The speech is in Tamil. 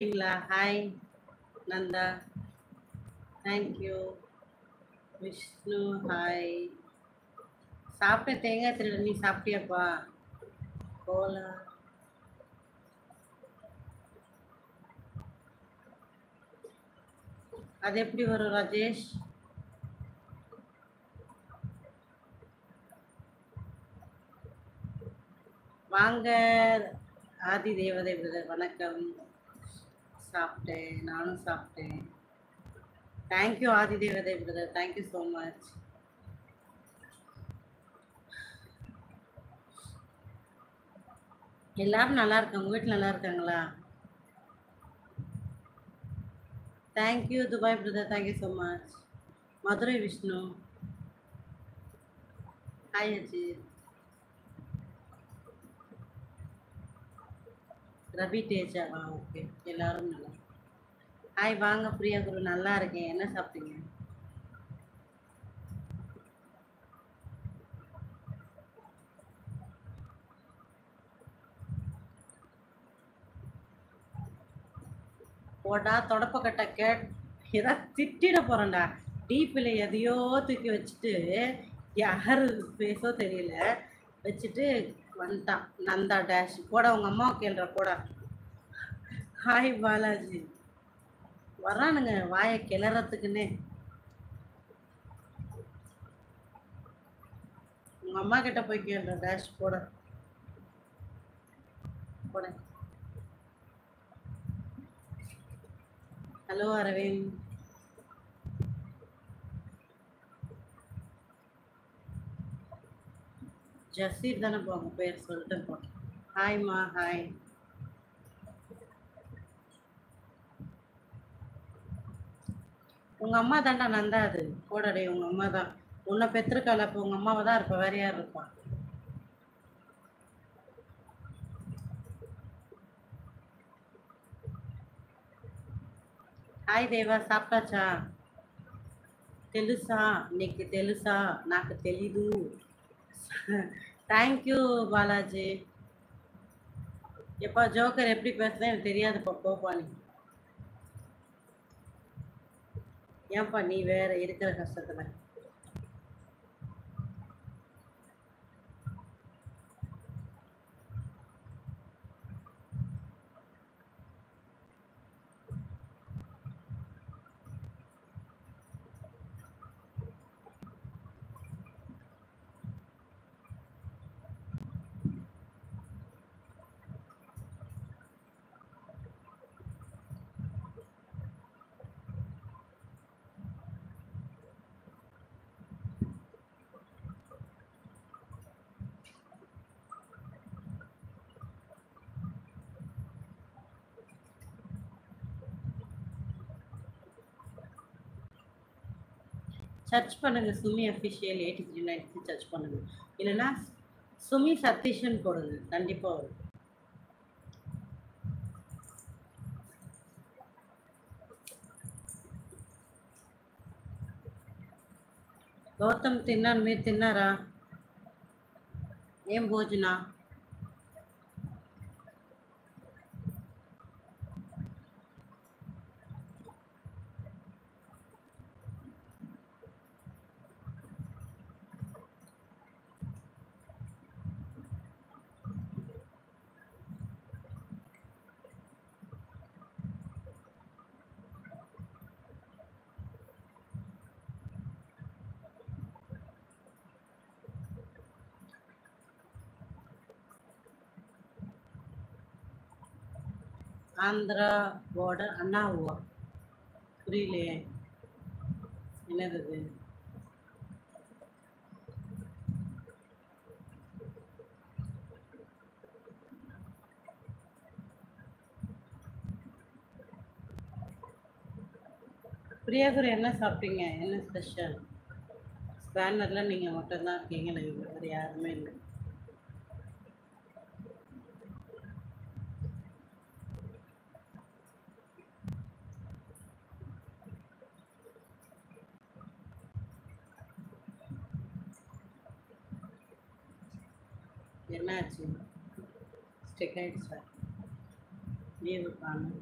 இருக்கீங்களா? Hi Nanda. Thank you. Vishnu hi. சாப்பிட்டேன் தேங்காய் திருட. நீ சாப்பிட்டியாப்பா? போலா. அது எப்படி வரும் ராஜேஷ்? வாங்க ஆதி தேவதை பிரதர், வணக்கம். சாப்பிட்டேன், நானும் சாப்பிட்டேன். தேங்க்யூ ஆதி தேவதை பிரதர், தேங்க்யூ ஸோ மச். எல்லாரும் நல்லா இருக்காங்க. உங்க வீட்டில் நல்லா இருக்காங்களா? Thank you Dubai brother, thank you so much. Madurai Vishnu hi Ajith. Ravi Teja okay. எல்லாரும் நல்லா. ஹாய் வாங்க பிரியா குரு, நல்லா இருக்கேன். என்ன சாப்பிட்டீங்க? போடா தொடப்பக்கட்டை ஏதாவது திட்டிட போறேன்டா. டீப்பில் எதையோ தூக்கி வச்சுட்டு யாரு பேசோ தெரியல வச்சுட்டு வந்துட்டான். நந்தா டேஷ் போட உங்க அம்மாவை கேள்ற போடா. ஹாய் பாலாஜி. வரானுங்க வாயை கிளறத்துக்குன்னே. உங்க அம்மா கிட்ட போய் கேள்ற டேஷ் போட போட. ஹலோ அரவிந்த். ஜசீர் தானே போங்க பேர் சொல்லிட்டு போ. ஹாய்மா ஹாய். உங்க அம்மா தாண்டா நந்தா. அது போடடே உங்க அம்மா தான். உன்னை பெற்றிருக்காள், அப்போ உங்க அம்மாவை தான் இருப்ப, வேற யார் இருப்பா? హాయ్ దేవా, సాப்பிட்டாச்சா? తెలుసా నీకు? తెలుసా నాకు తెలీదు. தேங்க்யூ பாலாஜி. எப்பா ஜோக்கர் எப்படி பேசுறேன் எனக்கு தெரியாதுப்பா, போப்பா நீ. ஏன்பா நீ வேற இருக்கிற கஷ்டத்துல. சர்ச் பண்ணுங்க சுமி அஃபிஷியல் 8396 சர்ச் பண்ணுங்க. இல்லைன்னா சுமி சதீஷன் போடுங்க, கண்டிப்பா வரும். గౌతమ్ తిన్నాను, మీరు తిన్నారా? ఏం భోజన? ஆந்திரா பார்டர் அண்ணாவா? புரியலையே, என்னது இது? பிரியாகுரு என்ன சாப்பிட்டீங்க? என்ன ஸ்பெஷல்? ஸ்பேனரில் நீங்கள் மட்டும்தான் இருக்கீங்க, வேறு யாருமே இல்லை. என்னாச்சு? ஸ்டிக் ஆகிடுச்சா? லீவு காணும்.